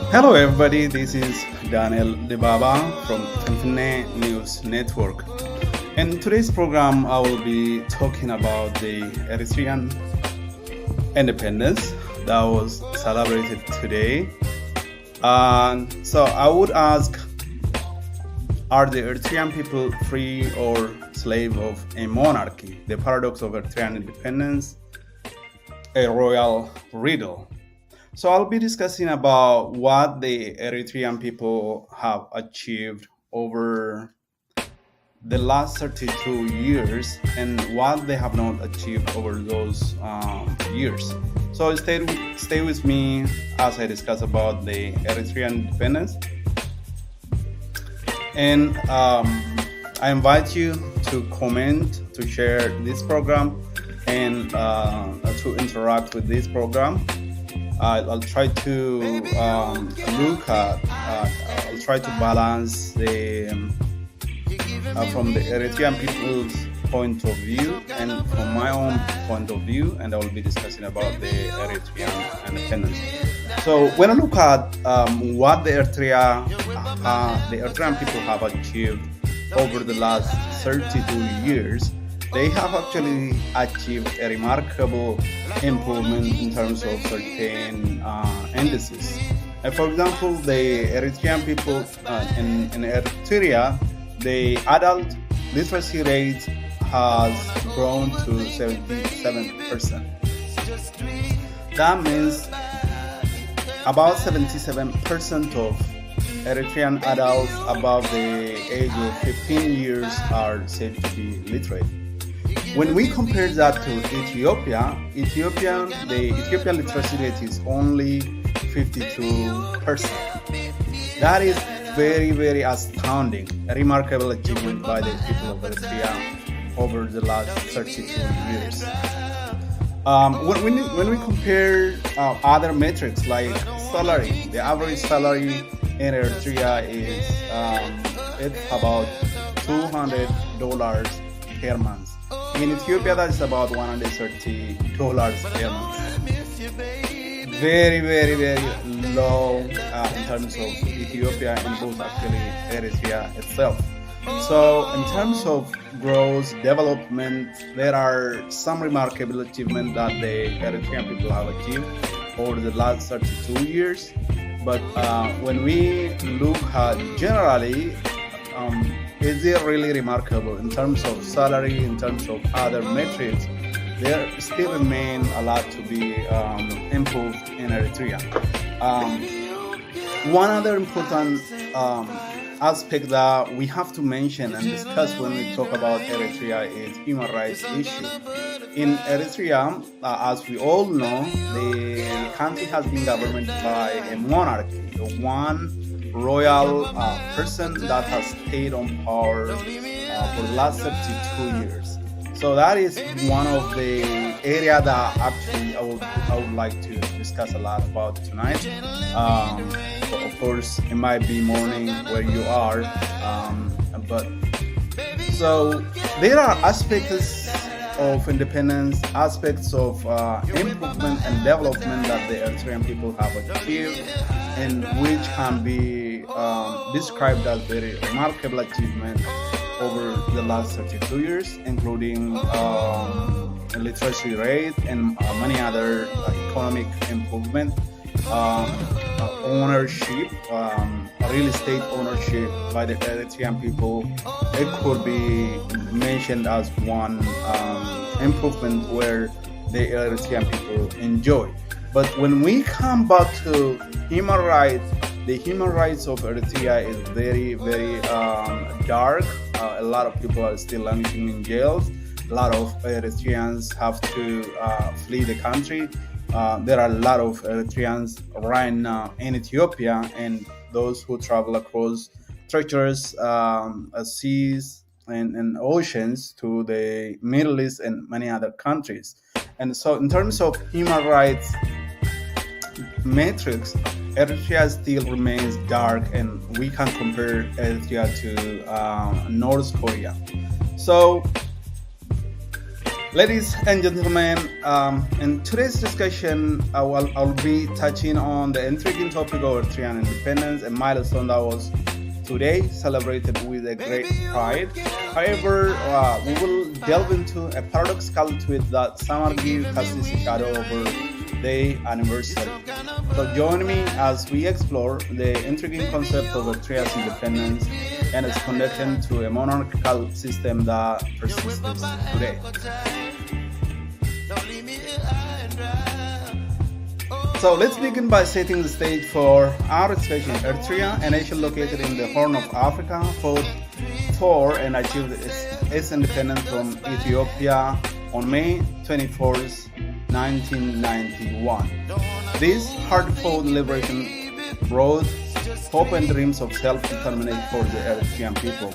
Hello, everybody. This is Daniel Debaba from Finfine News Network. In today's program, I will be talking about the Eritrean independence that was celebrated today. And so I would ask, are the Eritrean people free or slave of a monarchy? The paradox of Eritrean independence, a royal riddle. So I'll be discussing about what the Eritrean people have achieved over the last 32 years and what they have not achieved over those years. So stay with me as I discuss about the Eritrean independence. And I invite you to comment, to share this program, and to interact with this program. I'll try to look at, I'll try to balance from the Eritrean people's point of view and from my own point of view, and I will be discussing about the Eritrean independence. So when I look at what the Eritrean people have achieved over the last 32 years, they have actually achieved a remarkable improvement in terms of certain indices. For example, the Eritrean people in Eritrea, the adult literacy rate has grown to 77%. That means about 77% of Eritrean adults above the age of 15 years are said to be literate. When we compare that to Ethiopia, the Ethiopian literacy rate is only 52%. That is very, very astounding, a remarkable achievement by the people of Eritrea over the last 32 years. When we compare other metrics like salary, the average salary in Eritrea is it's about $200 per month. In Ethiopia, that's about $130 per month. Very, very, very low in terms of Ethiopia and both actually Eritrea itself. So in terms of growth, development, there are some remarkable achievements that the Eritrean people have achieved over the last 32 years. But when we look at generally, is it really remarkable in terms of salary, in terms of other metrics? There still remain a lot to be improved in Eritrea. One other important aspect that we have to mention and discuss when we talk about Eritrea is human rights issue. In Eritrea, as we all know, the country has been governed by a monarchy, one royal person that has stayed on power for the last 32 years. So that is one of the area that actually I would like to discuss a lot about tonight. So of course, it might be morning where you are, but so there are aspects of independence, aspects of improvement and development that the Eritrean people have achieved, and which can be described as very remarkable achievement over the last 32 years, including literacy rate and many other economic improvement, ownership, real estate ownership by the Eritrean people. It could be mentioned as one improvement where the Eritrean people enjoy. But when we come back to human rights, the human rights of Eritrea is very, very dark. A lot of people are still languishing in jails. A lot of Eritreans have to flee the country. There are a lot of Eritreans right now in Ethiopia, and those who travel across treacherous seas and oceans to the Middle East and many other countries. And so in terms of human rights metrics, Eritrea still remains dark, and we can compare Eritrea to North Korea. So Ladies and gentlemen, in today's discussion, I'll be touching on the intriguing topic of Eritrean independence, a milestone that was today celebrated with a great pride. However, we will delve into a paradoxical tweet that some argue casts a shadow over the anniversary. So join me as we explore the intriguing concept of Eritrea's independence and its connection to a monarchical system that persists today. So let's begin by setting the stage for our discussion. Eritrea, a nation located in the Horn of Africa, fought for and achieved its independence from Ethiopia on May 24th, 1991. This hard-fought liberation brought hope and dreams of self-determination for the Eritrean people.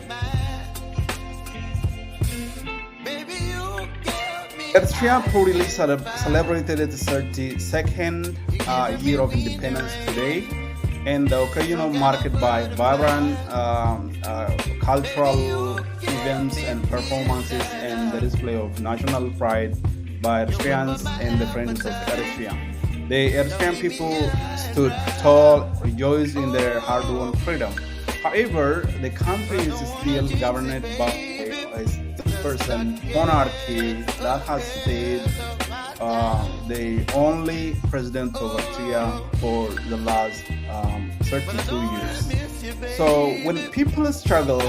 Eritrea proudly celebrated its 32nd year of independence today, and the occasion marked by vibrant cultural events and performances and the display of national pride by Eritreans and the friends of Eritrea. The Eritrean people stood tall, rejoiced in their hard-won freedom. However, the country is still governed by a person monarchy that has stayed the only president of Eritrea for the last 32 years. So when people struggle,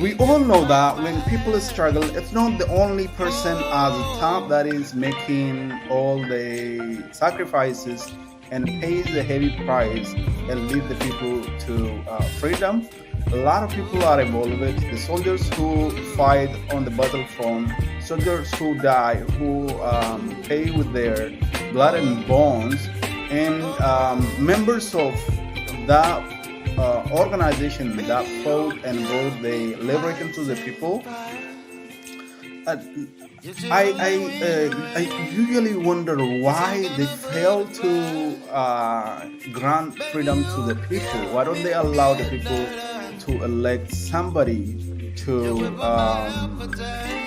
we all know that when people struggle, it's not the only person at the top that is making all the sacrifices and pays the heavy price and lead the people to freedom. A lot of people are involved. The soldiers who fight on the battlefront, soldiers who die, who pay with their blood and bones, and members of that organization that fought and brought the liberation to the people. I usually wonder why they fail to grant freedom to the people. Why don't they allow the people to elect somebody to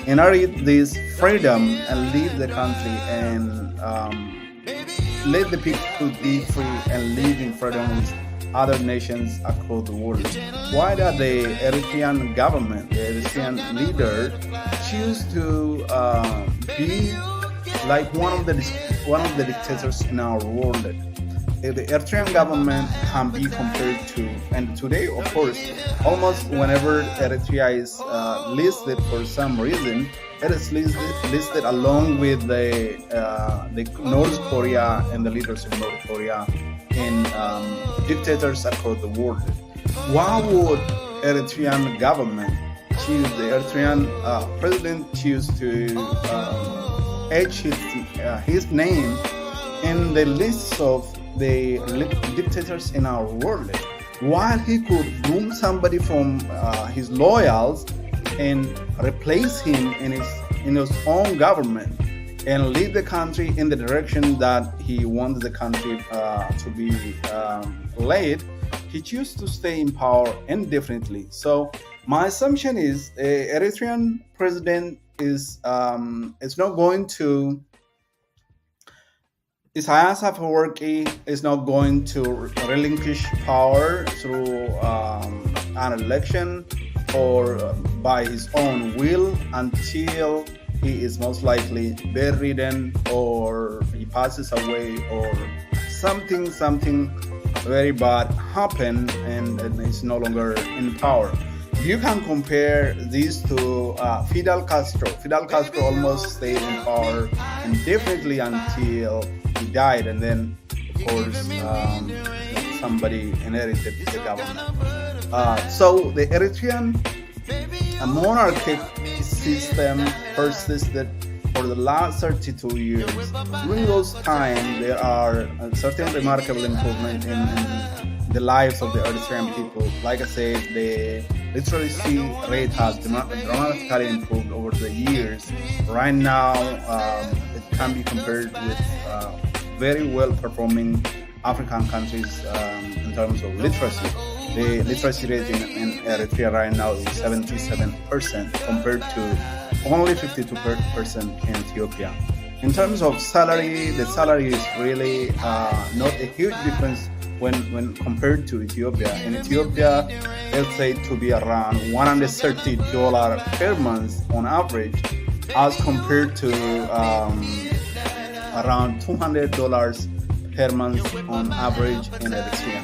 inherit this freedom and lead the country and let the people be free and live in freedom with other nations across the world? Why does the Eritrean government, the Eritrean leader, choose to be like one of the dictators in our world? The Eritrean government can be compared to, and today, of course, almost whenever Eritrea is listed for some reason, it is listed along with the North Korea and the leaders of North Korea in dictators across the world. Why would Eritrean government choose, the Eritrean president choose to etch his name in the list of the dictators in our world, while he could groom somebody from his loyals and replace him in his own government and lead the country in the direction that he wants the country to be led? He chose to stay in power indefinitely. So my assumption is Eritrean president is not going to, Isaias Afewerki is not going to relinquish power through an election or by his own will until he is most likely bedridden or he passes away or something very bad happened and is no longer in power. You can compare these to Fidel Castro. Fidel Castro almost stayed in power indefinitely until he died, and then, of course, somebody inherited the government. So the Eritrean monarchic system persisted for the last 32 years. During those times, there are certain remarkable improvements in the lives of the Eritrean people. Like I said, the literacy rate has dramatically improved over the years. Right now, it can be compared with very well performing African countries in terms of literacy. The literacy rate in Eritrea right now is 77% compared to only 52% in Ethiopia. In terms of salary, the salary is really not a huge difference when compared to Ethiopia. In Ethiopia, let's say to be around $130 per month on average, as compared to around $200 per month on average in Eritrea.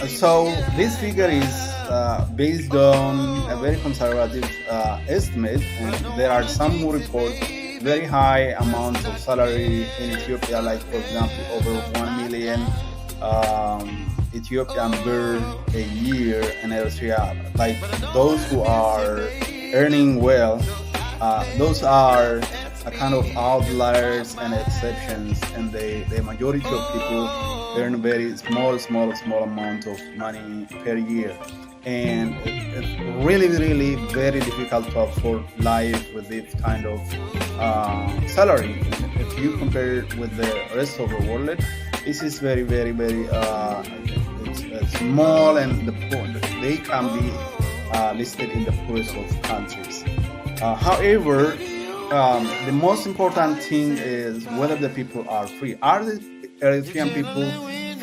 So this figure is based on a very conservative estimate, and there are some who report very high amounts of salary in Ethiopia, like for example over 1 million Ethiopian birr a year in Eritrea. Like those who are earning well, those are a kind of outliers and exceptions, and the majority of people earn very small amount of money per year, and it's really very difficult to afford life with this kind of salary. If you compare it with the rest of the world, this is very it's small, and they can be listed in the poorest of countries. However, the most important thing is whether the people are free. Are the Eritrean people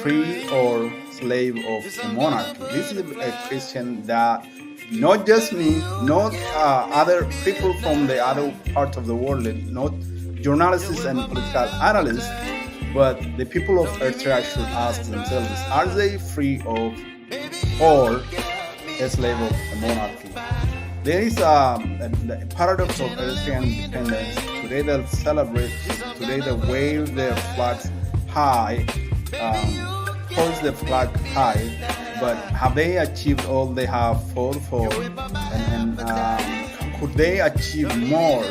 free or slave of the monarchy? This is a question that not just me, not other people from the other parts of the world, not journalists and political analysts, but the people of Eritrea should ask themselves: are they free of or a slave of the monarchy? There is a paradox of Eritrean independence. Today they'll celebrate, today they wave their flags high, holds the flag high, but have they achieved all they have fought for? And could they achieve more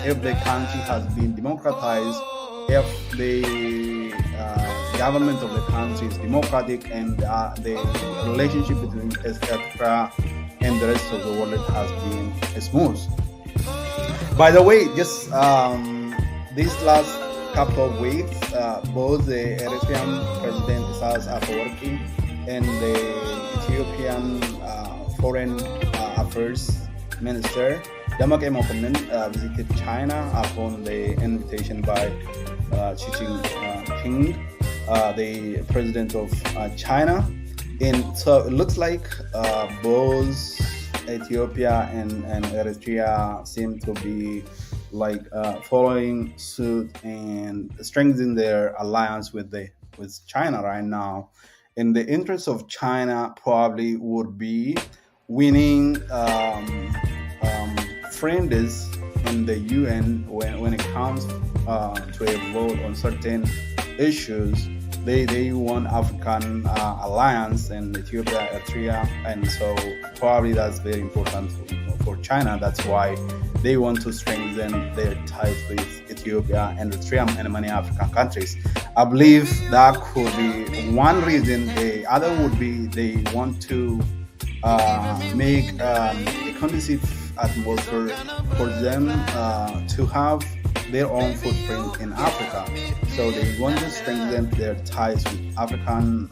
if the country has been democratized, if the government of the country is democratic, and the relationship between Eritrea and the rest of the world has been smooth? By the way, just these last couple of weeks, both the Eritrean President Isaias Afwerki and the Ethiopian Foreign Affairs Minister Damake Mokonnen visited China upon the invitation by Xi Jinping, the president of China. And so it looks like both Ethiopia and Eritrea seem to be like following suit and strengthening their alliance with China right now. In the interest of China, probably would be winning friends in the UN when it comes to a vote on certain issues. They want African alliance and Ethiopia, Eritrea, and so probably that's very important for China. That's why they want to strengthen their ties with Ethiopia and Eritrea and many African countries. I believe that could be one reason. The other would be they want to make a conducive atmosphere for them to have their own footprint in Africa. So they want to strengthen their ties with African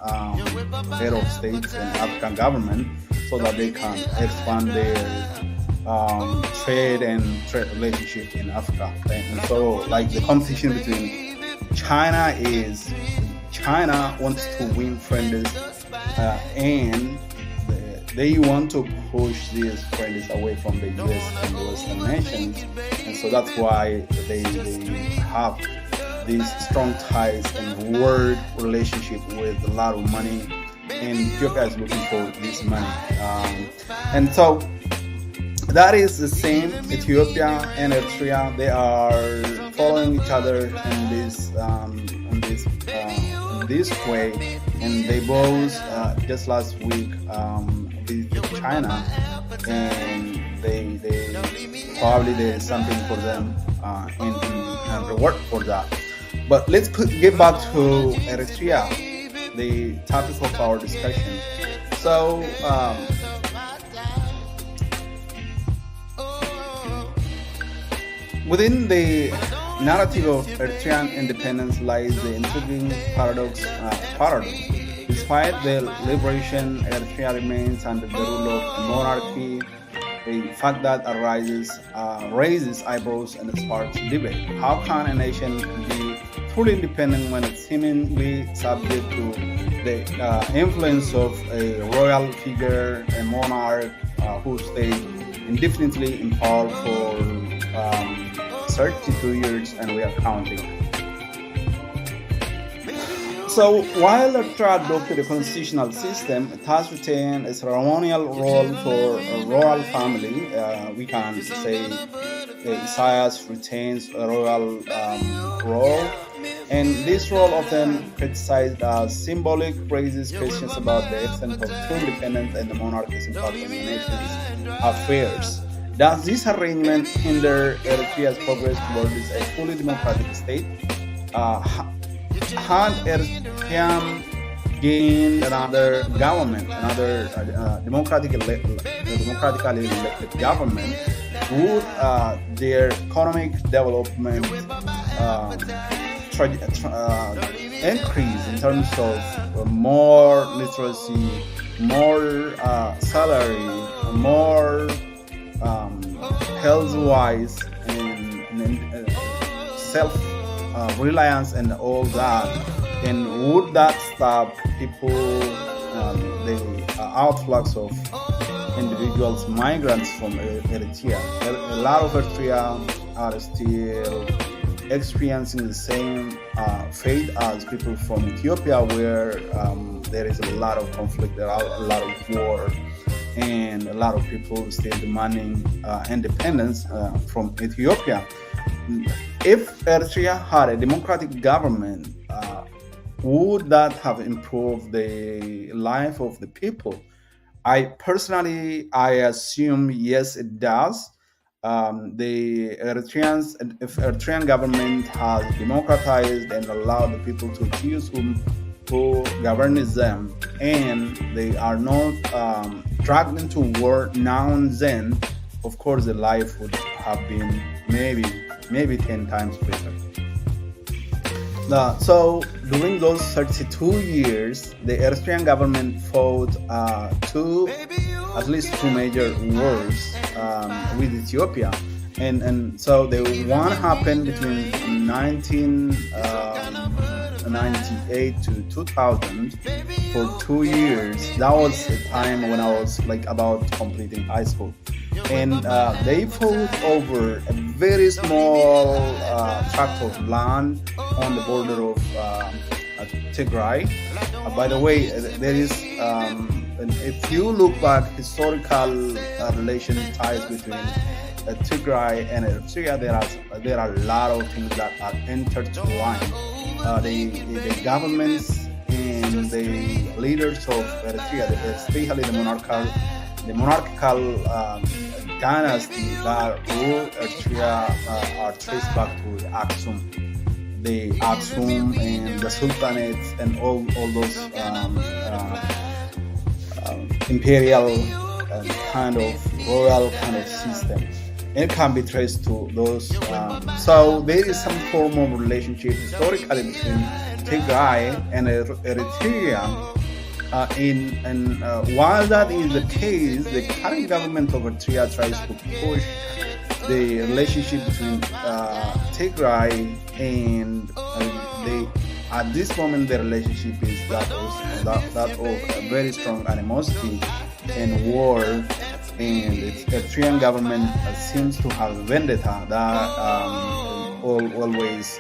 head of states and African government so that they can expand their trade relationship in Africa. And so, like, the competition between China wants to win friends and they want to push these friends away from the US and the Western nations, and so that's why they have these strong ties and world relationship with a lot of money, and Ethiopia is looking for this money, and so that is the same. Ethiopia and Eritrea, they are following each other in this way, and they both just last week visited China, and they probably there is something for them in reward for that. But let's get back to Eritrea, the topic of our discussion. So within the narrative of Eritrean independence lies the intriguing paradox. Despite the liberation, Eritrea remains under the rule of a monarchy, a fact that raises eyebrows and sparks debate. How can a nation be fully independent when it's seemingly subject to the influence of a royal figure, a monarch who stayed indefinitely in power for 32 years, and we are counting? So, while Eritrea adopted a constitutional system, it has retained a ceremonial role for a royal family. We can say Isaias retains a royal role, and this role often criticized as symbolic, raises questions about the extent of true independence and the monarchy's impact on the nation's affairs. Does this arrangement hinder Eritrea's progress towards a fully democratic state? Had Eritrea gained another government, another democratically elected government, would their economic development increase in terms of more literacy, more salary, more health-wise, and self reliance and all that, and would that stop people, the outflux of individuals, migrants from Eritrea? A lot of Eritrea are still experiencing the same fate as people from Ethiopia, where there is a lot of conflict, there are a lot of war, and a lot of people still demanding independence from Ethiopia. If Eritrea had a democratic government, would that have improved the life of the people? I assume yes, it does. The Eritreans, if Eritrean government has democratized and allowed the people to choose who governs them, and they are not dragged into war now and then, of course, the life would have been maybe 10 times better. So during those 32 years, the Eritrean government fought at least two major wars with Ethiopia. And so the one happened between 1998 to 2000 for 2 years. That was the time when I was like about completing high school. And they fought over a very small tract of land on the border of Tigray. By the way, there is, if you look back, historical relation ties between Tigray and Eritrea, there are a lot of things that are intertwined. The governments and the leaders of Eritrea, especially the monarchical dynasty that ruled Eritrea, are traced back to the Aksum and the Sultanates and all those imperial kind of royal kind of system. It can be traced to those. So there is some form of relationship historically between Tigray and Eritrea. While that is the case, the current government of Eritrea tries to push the relationship between Tigray and at this moment the relationship is that of a very strong animosity and war, and the Eritrean government seems to have a vendetta that always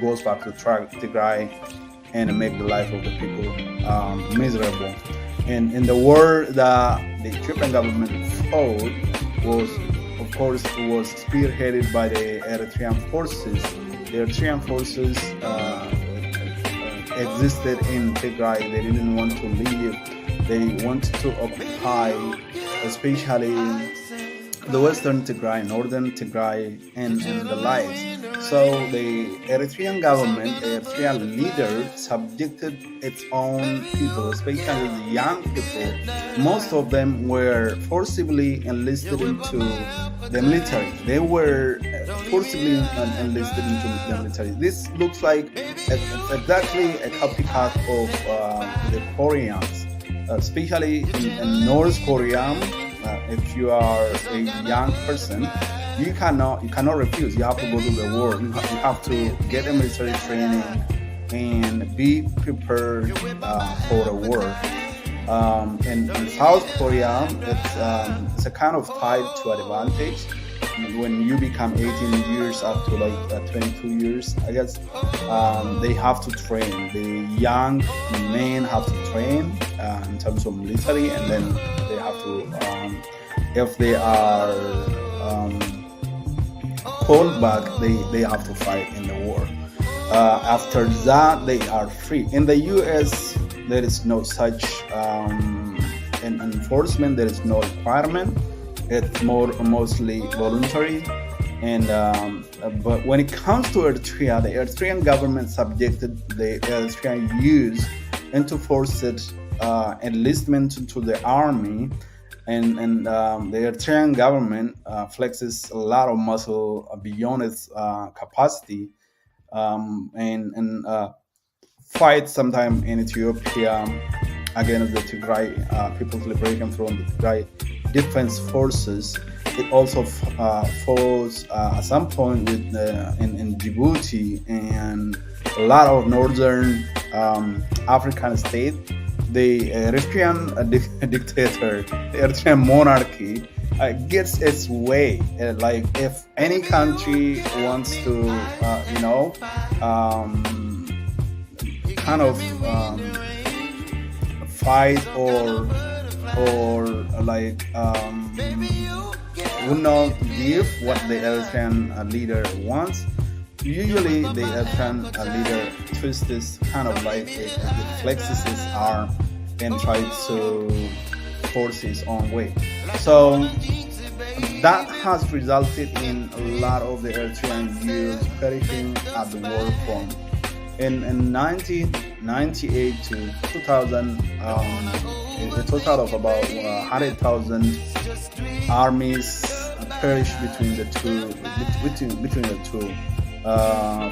goes back to Tigray and make the life of the people miserable. And in the war that the Ethiopian government fought was spearheaded by the Eritrean forces. The Eritrean forces existed in Tigray. They didn't want to leave. They wanted to occupy, especially the western Tigray, northern Tigray, and the likes. So the Eritrean government, the Eritrean leader, subjected its own people, especially the young people. Most of them were forcibly enlisted into the military. They were forcibly enlisted into the military. This looks like exactly a copycat of the Koreans, especially in North Korea. If you are a young person, you cannot refuse. You have to go to the war. You have to get a military training and be prepared for the war. In South Korea, it's a kind of tied to advantage. When you become 18 years up to like 22 years, I guess they have to train. The young men have to train in terms of military, and then they have to, if they are called back, they have to fight in the war. After that, they are free. In the U.S., there is no such enforcement. There is no requirement. It's mostly voluntary. And but when it comes to Eritrea, the Eritrean government subjected the Eritrean youth into forced enlistment into the army, and the Eritrean government flexes a lot of muscle beyond its capacity, and fight sometime in Ethiopia against the Tigray People's Liberation Front, the Tigray Defense Forces. It also fought at some point with in Djibouti and a lot of northern African states. The Eritrean dictator, the Eritrean monarchy, gets its way. Like if any country wants to, kind of fight or like would not give what the Eritrean leader wants. Usually the Eritrean leader twists this kind of like it flexes his arm and tries to force his own way. So that has resulted in a lot of the Eritrean youth perishing at the war front. In 1998 to 2000, a total of about 100,000 armies perished between the two,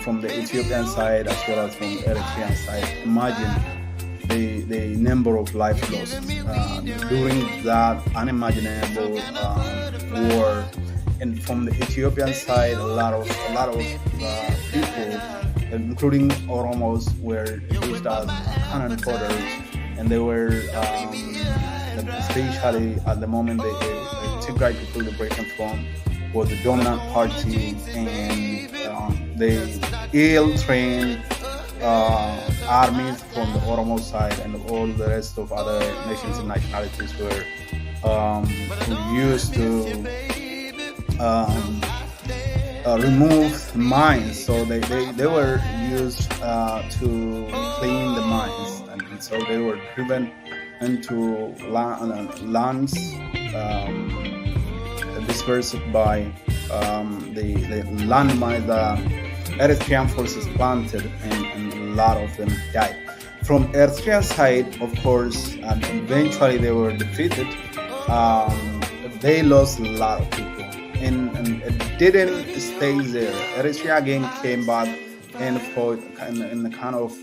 from the Ethiopian side as well as from the Eritrean side. Imagine the number of lives lost during that unimaginable war. And from the Ethiopian side, a lot of people, including Oromos, were used as cannon fodder, and they were, especially at the moment, the Tigray People's Liberation Front was the dominant party, and the ill-trained armies from the Oromo side and all the rest of other nations and nationalities were used to remove mines. So they were used to clean the mines, and so they were driven into lands dispersed by the landmines that Eritrean forces planted, and a lot of them died. From Eritrean side, of course, and eventually they were defeated. They lost a lot of people, and it didn't stay there. Eritrea again came back and fought, and kind of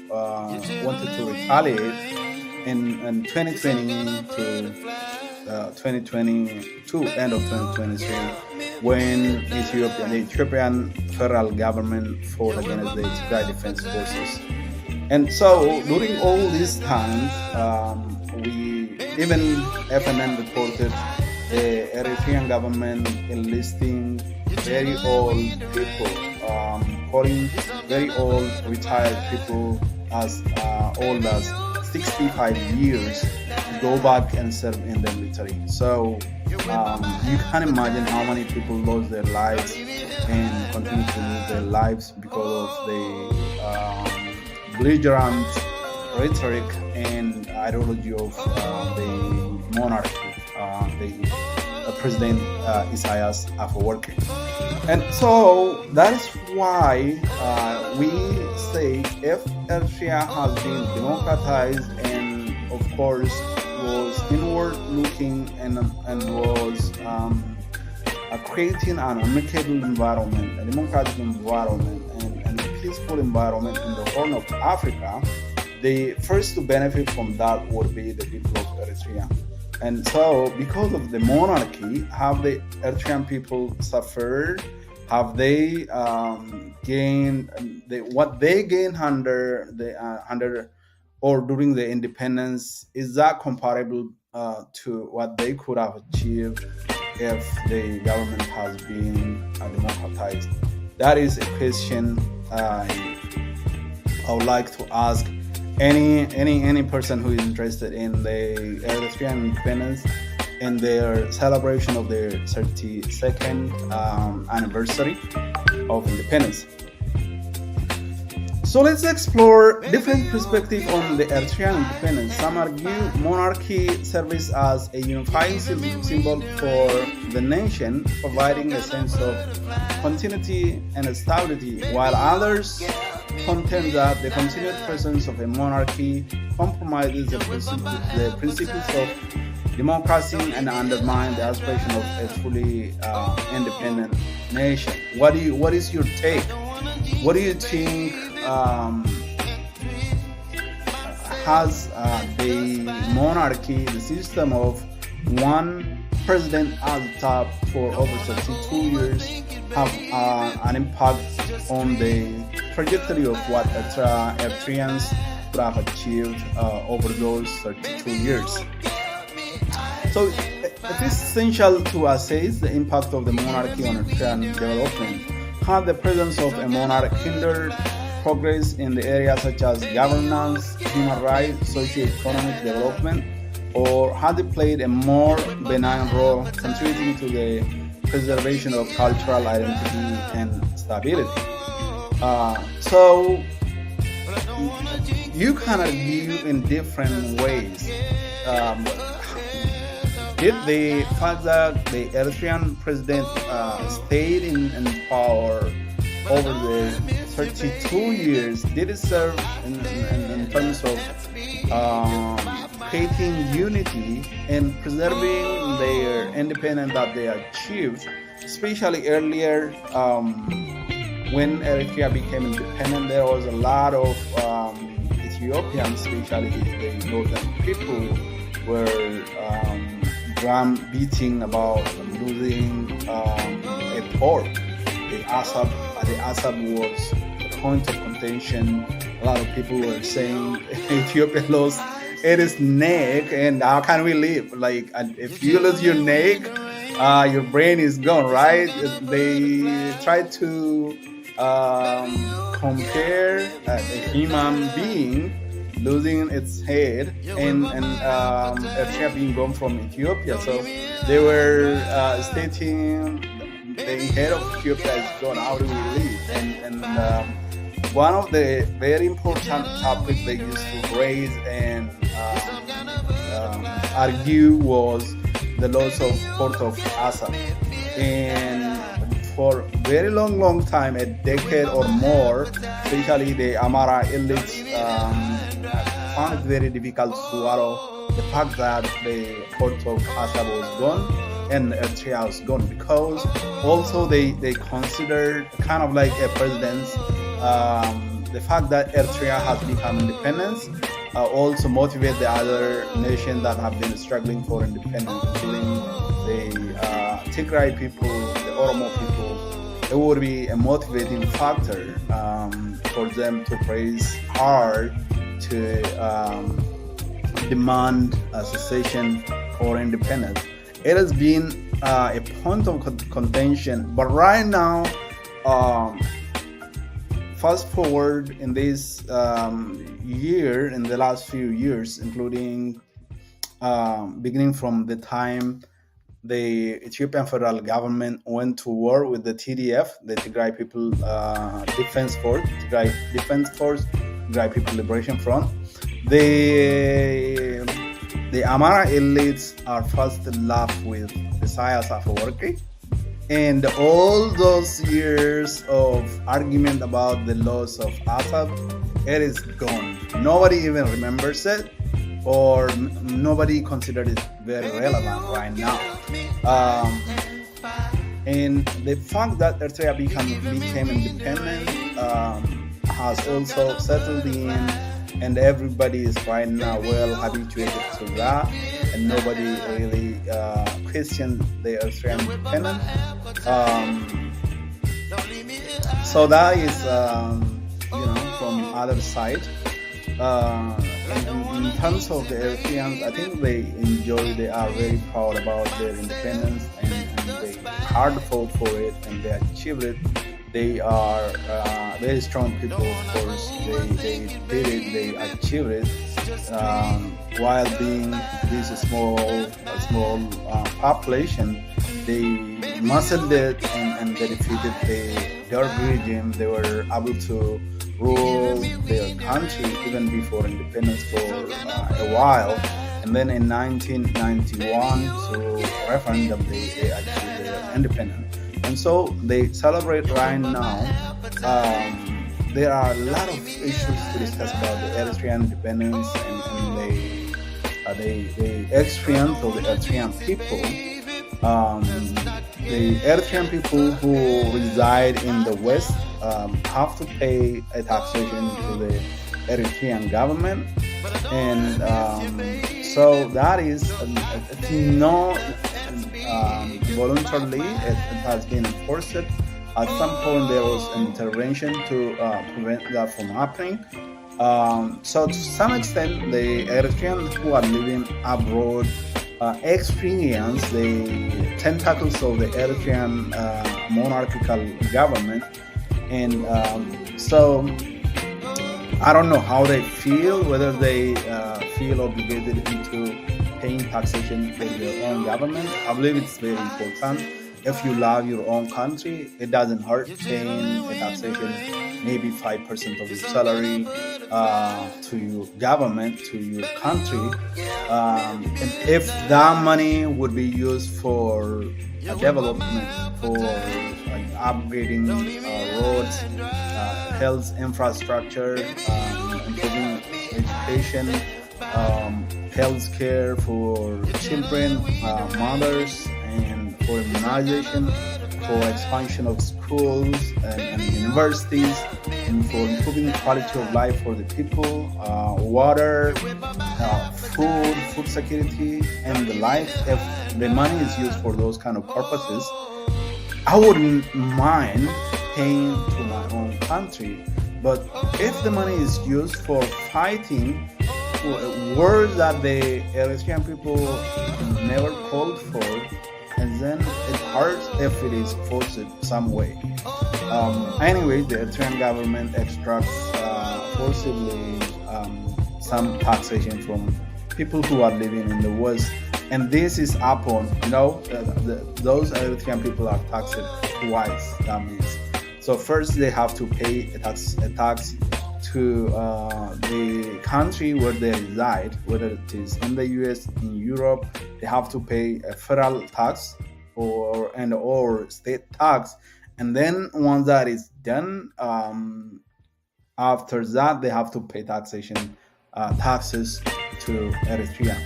wanted to retaliate in 2020 to 2022, end of 2023, when the Ethiopian federal government fought against the Tigray Defense Forces. And so during all these times, even FNN reported the Eritrean government enlisting very old people, calling very old retired people as old as 65 years to go back and serve in the military. So you can imagine how many people lost their lives and continue to lose their lives because of the belligerent rhetoric and ideology of the monarchy, the President Isaias Afewerki. And so that is why we say if Eritrea has been democratized and of course was inward looking and was creating an amicable environment, a democratic environment, and a peaceful environment in the Horn of Africa, the first to benefit from that would be the people of Eritrea. And so, because of the monarchy, have the Eritrean people suffered? Have they gained what they gained under or during the independence? Is that comparable to what they could have achieved if the government has been democratized? That is a question I would like to ask any person who is interested in the Eritrean independence and their celebration of their 32nd anniversary of independence. So let's explore different perspectives on the Eritrean independence. Some argue monarchy serves as a unifying symbol for the nation, providing a sense of continuity and stability, while others contend that the continued presence of a monarchy compromises the principles of democracy and undermine the aspiration of a fully independent nation. What is your take? What do you think has the monarchy, the system of one president at the top for over 32 years, have an impact on the trajectory of what Eritreans could have achieved over those 32 years? So it is essential to assess the impact of the monarchy on Eritrean development. Had the presence of a monarch hindered progress in the areas such as governance, human rights, socio-economic development, or had it played a more benign role contributing to the preservation of cultural identity and stability? So you can argue in different ways. Did the fact that the Eritrean president stayed in power over the 32 years, did it serve in terms of creating unity and preserving their independence that they achieved, especially earlier when Eritrea became independent? There was a lot of Ethiopians, especially the northern people, were drum beating about losing a port. The Assad was the point of contention. A lot of people were saying Ethiopia lost its neck, and how can we live? Like, if you lose your neck, your brain is gone, right? They tried to compare a human being losing its head and Eritrea being gone from Ethiopia. So they were stating the head of Ethiopia is gone. How do we live? And one of the very important topics they used to raise and argue was the loss of Port of Assad. And for a very long time, a decade or more, especially the Amara elites found it very difficult to swallow the fact that the Port of Assad was gone and Eritrea was gone, because also they considered kind of like a precedence the fact that Eritrea has become independent also motivate the other nations that have been struggling for independence, including the Tigray people, the Oromo people. It would be a motivating factor for them to press hard to demand a cessation or independence. It has been a point of contention, but right now, fast forward in this year, in the last few years, including beginning from the time the Ethiopian federal government went to war with the TDF, the Tigray People Defense Force, Tigray People Liberation Front. The Amara elites are first left with Isaias Afewerki, and all those years of argument about the loss of Assad, it is gone. Nobody even remembers it, or nobody considers it very relevant right now. And the fact that Eritrea became independent has also settled in, and everybody is right now well habituated to that, and nobody really questions the Eritrean independence. Um, so that is, from other side. In terms of the Eritreans, I think they are very proud about their independence, and they hard fought for it, and they achieved it. They are very strong people, of course. They did it, they achieved it, while being this small population. They muscled it, and they defeated the Dark regime. They were able to rule their country even before independence for a while. And then in 1991, through referendum, they achieved their independence. And so they celebrate right now. There are a lot of issues to discuss about the Eritrean independence, and the experience of the Eritrean people. The Eritrean people who reside in the West have to pay a taxation to the Eritrean government, and so that is it's not voluntarily. It has been enforced. At some point, there was an intervention to prevent that from happening. So to some extent, the Eritreans who are living abroad experience the tentacles of the Eritrean monarchical government, and so I don't know how they feel, whether they feel obligated into paying taxation for their own government. I believe it's very important. If you love your own country, it doesn't hurt paying a taxation, maybe 5% of your salary to your government, to your country. And if that money would be used for development, for upgrading roads, health infrastructure, improving education, health care for children, mothers, and for immunization, for expansion of schools and universities, and for improving the quality of life for the people, water, food security, and the like. If the money is used for those kind of purposes, I wouldn't mind paying to my own country. But if the money is used for fighting wars that the Eritrean people never called for, and then it hurts if it is forced some way. Anyway, the Eritrean government extracts forcibly some taxation from people who are living in the West, and this is upon, those Eritrean people are taxed twice. That means, so first they have to pay a tax to the country where they reside, whether it is in the US, in Europe. They have to pay a federal tax or state tax, and then once that is done, after that they have to pay taxes to Eritrea.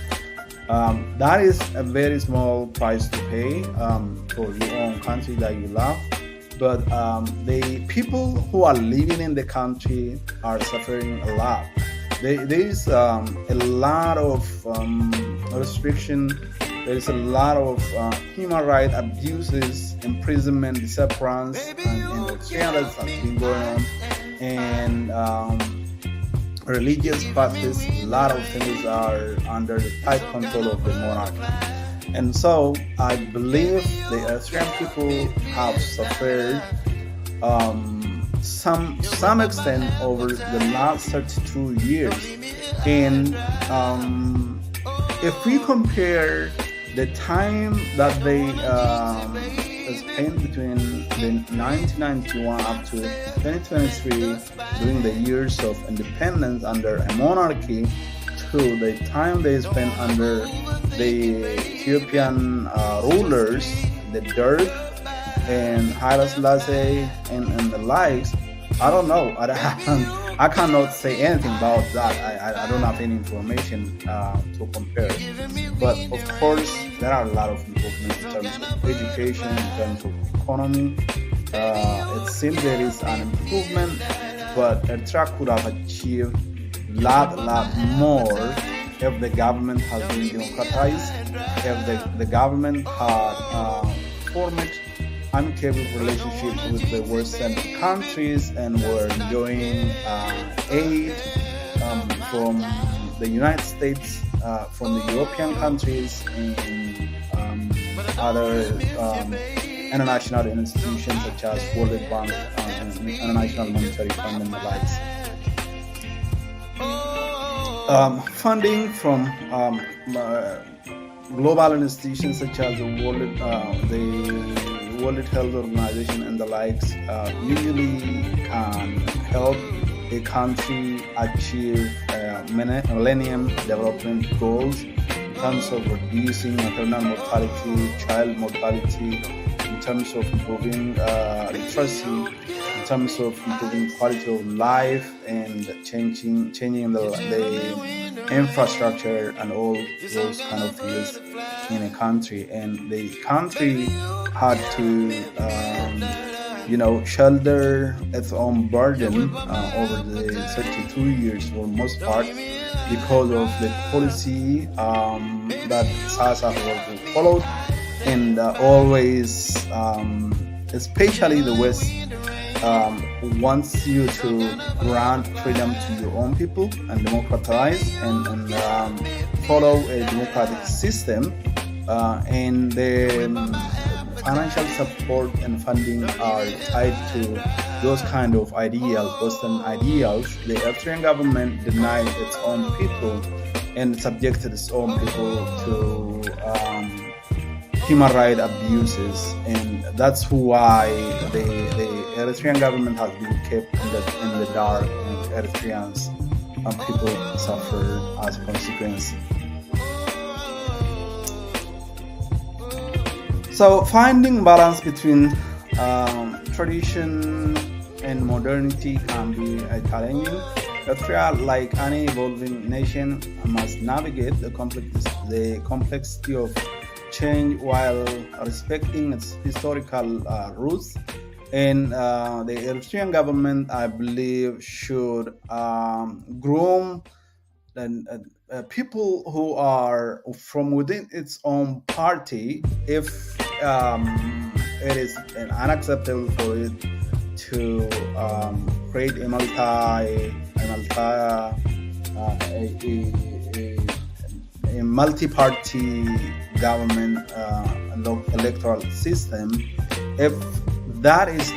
That is a very small price to pay for your own country that you love. But the people who are living in the country are suffering a lot. There is a lot of restriction. There is a lot of human rights abuses, imprisonment, disappearance, and Eritrea that has been going on, and religious practice. A lot of things are under the tight control of the monarchy. And so I believe the Eritrean people have suffered some extent over the last 32 years. And if we compare the time that they spent between the 1991 up to 2023 during the years of independence under a monarchy, to the time they spent under the Ethiopian rulers, the Derg and Haile Selassie and the likes, I don't know. I cannot say anything about that. I don't have any information to compare. But of course, there are a lot of improvements in terms of education, in terms of economy. It seems there is an improvement, but Eritrea could have achieved lot more if the government has been democratized, if the government had formed amicable relationship with the Western countries and were enjoying aid from the United States, from the European countries, and other international institutions such as World Bank and International Monetary Fund and the likes. Funding from global institutions such as the World Health Organization and the likes usually can help a country achieve Millennium Development Goals in terms of reducing maternal mortality, child mortality, in terms of improving literacy, in terms of improving quality of life, and changing the infrastructure and all those kind of things in a country. And the country had to shoulder its own burden over the 32 years for the most part, because of the policy that SASA was followed, and always, especially the West, wants you to grant freedom to your own people and democratize and follow a democratic system, and the financial support and funding are tied to those kind of ideals, Western ideals. The Eritrean government denied its own people and subjected its own people to human rights abuses, and that's why the Eritrean government has been kept in the dark, and Eritreans and people suffer as a consequence. So finding balance between tradition and modernity can be challenging. Eritrea, like any evolving nation, must navigate the complexity of change while respecting its historical roots. And the Eritrean government, I believe, should groom people who are from within its own party, if it is unacceptable for it to create a multi-party government electoral system. If that is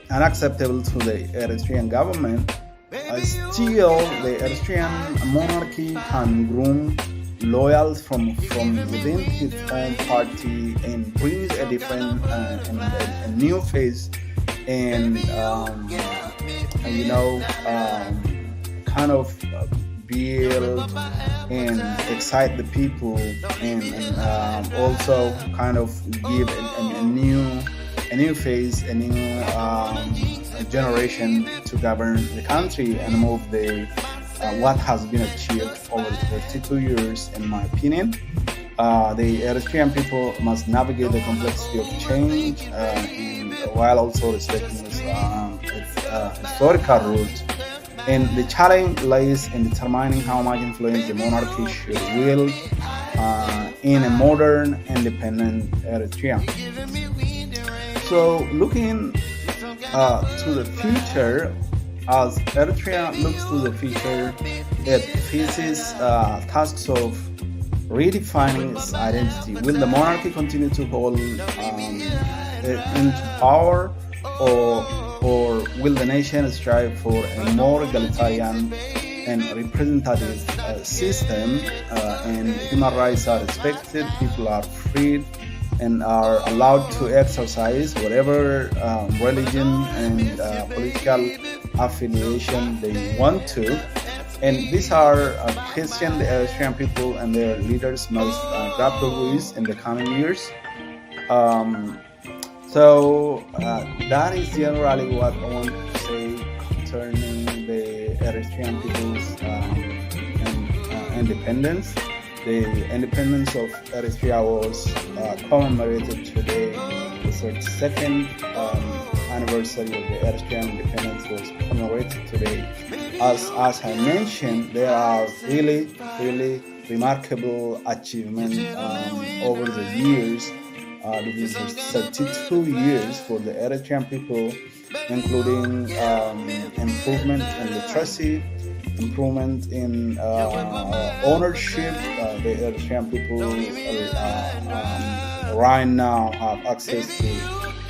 unacceptable to the Eritrean government, still the Eritrean monarchy can groom loyals from within its own party and brings a different a new face, and kind of build and excite the people, and also kind of give a new face, a new generation to govern the country and move the what has been achieved over 32 years, in my opinion. The Eritrean people must navigate the complexity of change, and while also respecting its historical roots. And the challenge lies in determining how much influence the monarchy should wield in a modern, independent Eritrea. So, looking to the future, as Eritrea looks to the future, it faces tasks of redefining its identity. Will the monarchy continue to hold it into power, or will the nation strive for a more egalitarian and representative system, and human rights are respected, people are freed and are allowed to exercise whatever religion and political affiliation they want to? And these are questions the Eritrean people and their leaders must grapple with in the coming years. So that is generally what I want to say concerning the Eritrean people's independence. The independence of Eritrea was commemorated today. The 32nd anniversary of the Eritrean independence was commemorated today. As I mentioned, there are really remarkable achievements over the years. This is 32 years for the Eritrean people, including improvement in literacy, improvement in ownership. The Eritrean people right now have access to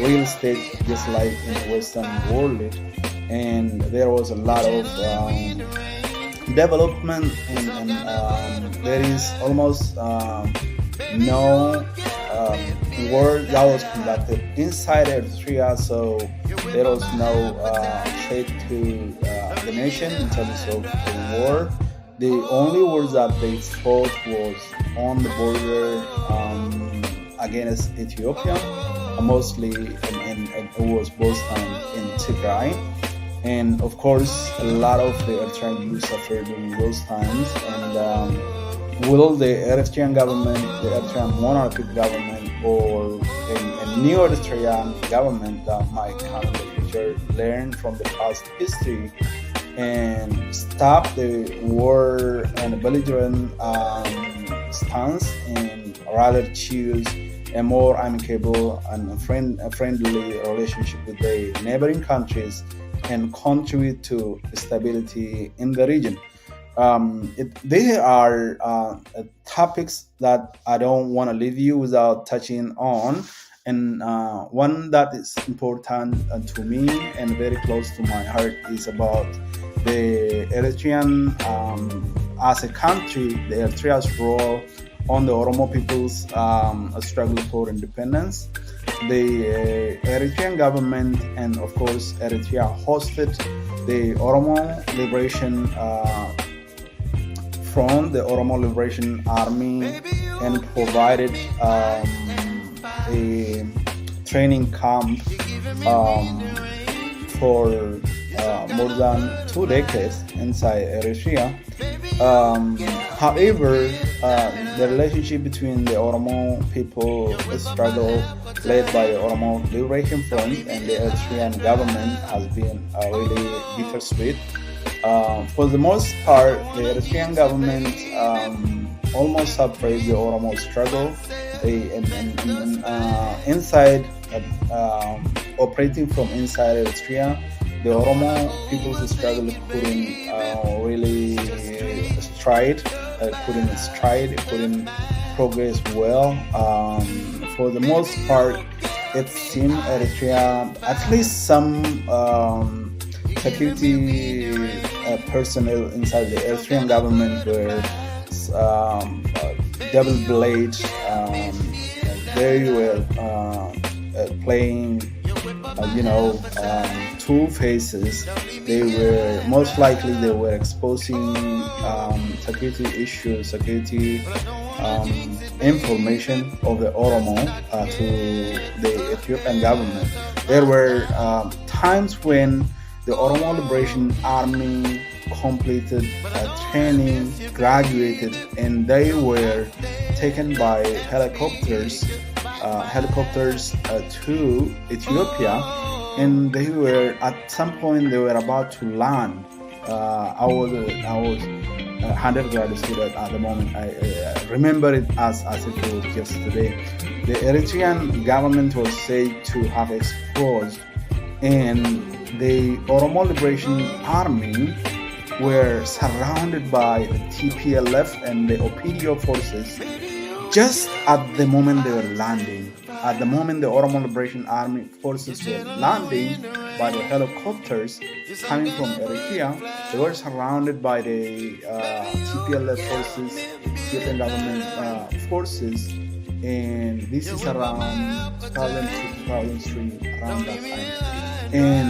real estate just like in the Western world, and there was a lot of development, and there is almost no work that was conducted inside Eritrea, so there was no threat to the nation in terms of the war. The only wars that they fought was on the border against Ethiopia, mostly, and it was both times in Tigray. And of course, a lot of the Eritrean youth suffered during those times. And will the Eritrean government, the Eritrean monarchy government, or a new Eritrean government that might come in the future learn from the past history and stop the war and belligerent stance, and rather choose a more amicable and friendly relationship with the neighboring countries and contribute to stability in the region. There are topics that I don't want to leave you without touching on, and one that is important to me and very close to my heart is about the Eritrean as a country, the Eritrea's role on the Oromo people's struggle for independence. The Eritrean government and of course Eritrea hosted the Oromo Liberation Front, the Oromo Liberation Army, and provided a training camp for more than 2 decades inside Eritrea. However, the relationship between the Oromo people struggle led by the Oromo Liberation Front and the Eritrean government has been really bittersweet. For the most part, the Eritrean government almost suppressed the Oromo struggle. Inside, operating from inside Eritrea, the Oromo people's struggle couldn't really couldn't progress well. For the most part, it seemed Eritrea, at least some security personnel inside the Eritrean government were double blade, very well playing, two faces. They were most likely exposing security issues, security information of the Oromo to the Ethiopian government. There were times when the Oromo Liberation Army completed training, graduated, and they were taken by helicopters to Ethiopia, and they were at some point they were about to land. I was a undergraduate student at the moment. I remember it as if it was just today. The Eritrean government was said to have exposed, and the Oromo Liberation Army were surrounded by the TPLF and the OPDO forces just at the moment they were landing. At the moment the Oromo Liberation Army forces were landing by the helicopters coming from Eritrea, they were surrounded by the TPLF forces, Ethiopian government forces, and this is around 2002, 2003, around that time. And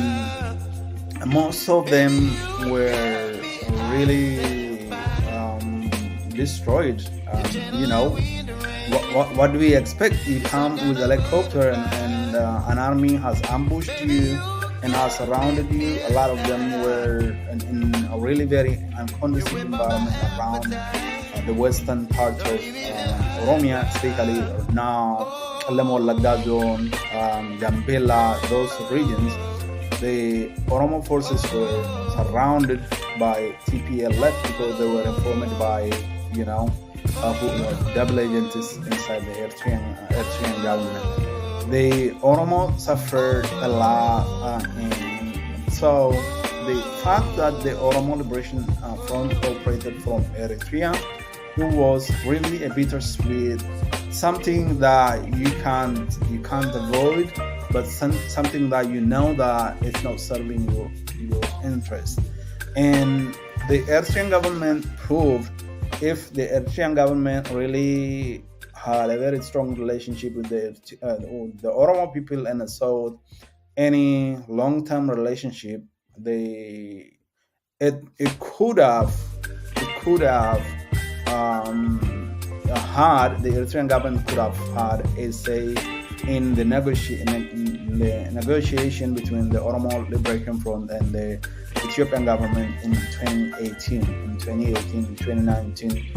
most of them were really destroyed. What do we expect? You come with a helicopter and and an army has ambushed you and has surrounded you. A lot of them were in a really very unconducive environment around the western part of Oromia, especially now, Kalemo Wallagga zone, Gambela, those regions. The Oromo forces were surrounded by TPLF because they were informed by, who were double agents inside the Eritrean government. The Oromo suffered a lot, and so the fact that the Oromo Liberation Front operated from Eritrea, it was really a bittersweet, something that you can't avoid, but something that that it's not serving your interest. And the Eritrean government proved, if the Eritrean government really had a very strong relationship with the Oromo people and sought any long-term relationship, it could have had the Eritrean government could have had a say in the negotiation between the Oromo Liberation Front and the Ethiopian government in 2019.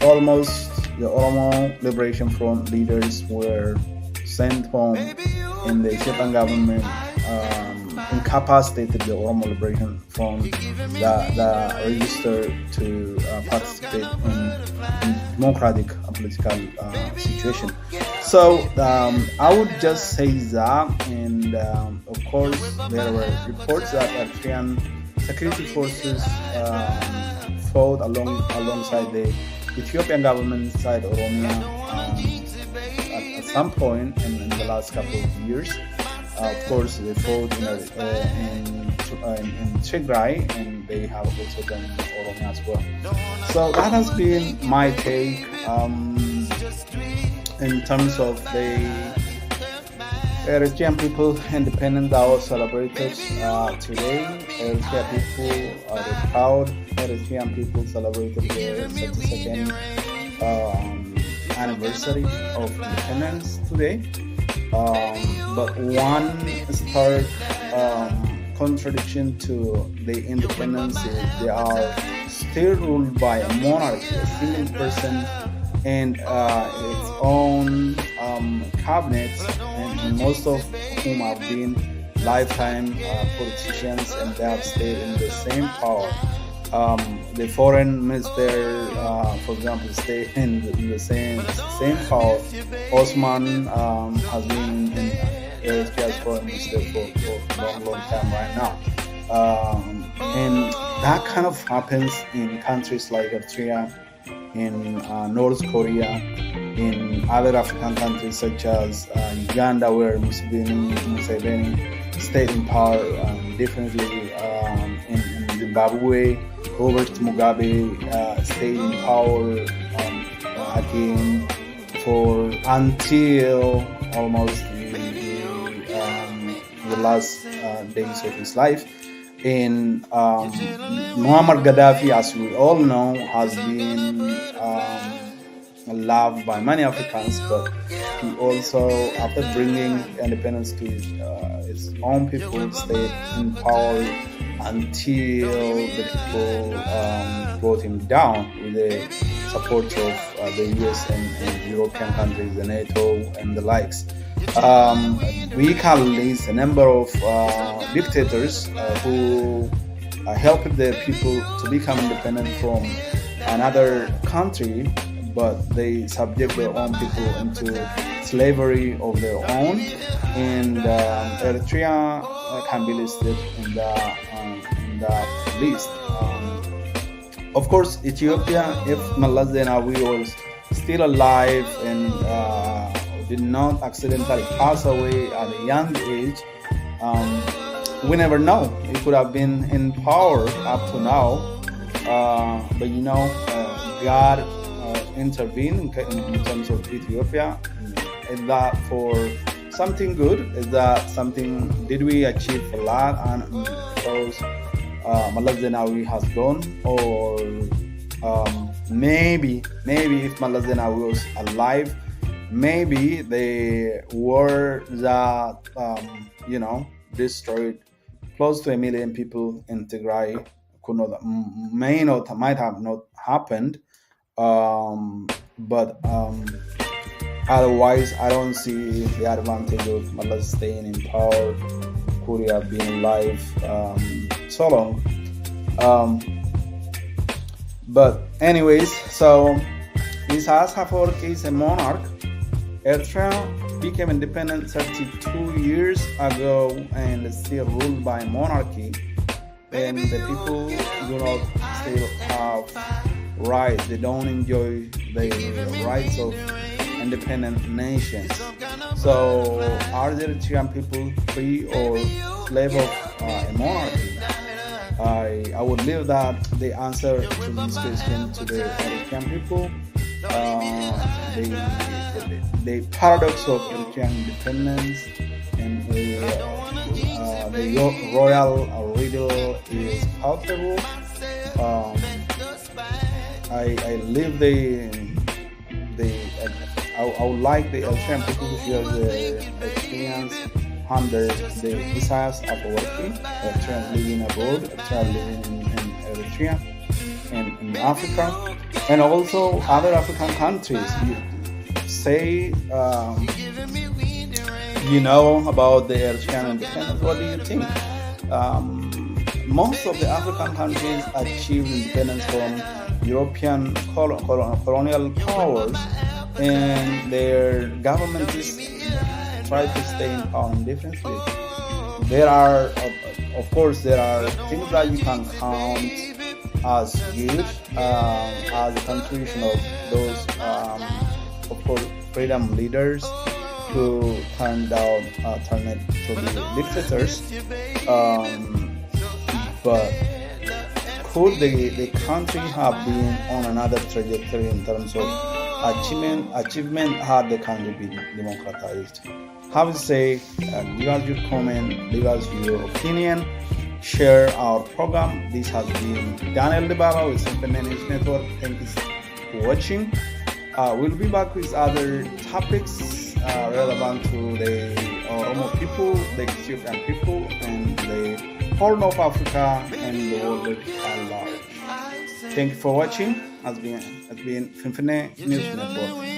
Almost the Oromo Liberation Front leaders were sent home, and the Ethiopian government incapacitated the Oromo Liberation Front that registered to participate in democratic political situation. So I would just say that, and of course there were reports that Eritrean security forces fought alongside the Ethiopian government inside Oromia at some point in the last couple of years. Of course, they fought in Tigray, and they have also done in Oromia as well. So that has been my take in terms of the Eritrean people independence that was celebrated today. Eritrean people, the proud Eritrean people celebrated their 32nd anniversary of independence today. But one stark contradiction to the independence is they are still ruled by a monarchy, a single person, and its own cabinets, and most of whom have been lifetime politicians, and they have stayed in the same power. The foreign minister, for example, stay in the same power. Osman has been in Eritrea's foreign minister for a long time right now. And that kind of happens in countries like Eritrea, in North Korea, in other African countries such as Uganda, where Museveni stayed in power, definitely in Zimbabwe. Robert Mugabe stayed in power again until almost the last days of his life. And Muammar Gaddafi, as we all know, has been loved by many Africans, but he also, after bringing independence to his own people, stayed in power until the people brought him down with the support of the US and European countries, the NATO and the likes. We can list a number of dictators who helped their people to become independent from another country, but they subject their own people into slavery of their own. And Eritrea can be listed in that list. Of course, Ethiopia, if Meles Zenawi was still alive and did not accidentally pass away at a young age, we never know. He could have been in power up to now, but God intervened in terms of Ethiopia. Is that for something good? Is that something, did we achieve a lot and because Meles Zenawi has gone? Or maybe if Meles Zenawi was alive, maybe the war that destroyed close to 1 million people in Tigray could not, may not, might have not happened. But otherwise, I don't see the advantage of Malaz staying in power. Korea being alive so long. Um, but anyways, so Isaias Afwerki is a monarch. Eritrea became independent 32 years ago and is still ruled by monarchy. And the people do not still have rights. They don't enjoy the rights of independent nations. So are the Eritrean people free or slave of a monarchy? I would leave that the answer to this question to the Eritrean people. The paradox of Eritrean independence and the Royal Riddle is palpable. I live I would like the Eritrean people to share the experience under the Isaias Afwerki, Eritreans living abroad, Eritreans living in Eritrea and in Africa, and also other African countries. You say you know about the Eritrean independence. What do you think? Most of the African countries achieved independence from European colonial powers, and their governments try to stay in power indefinitely. There are, of course, there are things that you can count as good as a contribution of those, of course, freedom leaders who turned it to be dictators. But could the country have been on another trajectory in terms of achievement had the country been democratized? Have to say, leave us your comment, leave us your opinion, share our program. This has been Daniel Debaba with Symphony News Network. Thank you for watching. We'll be back with other topics relevant to the Oromo people, the Ethiopian people, and the Horn of Africa and the world at large. Thank you for watching. Has been Symphony News Network.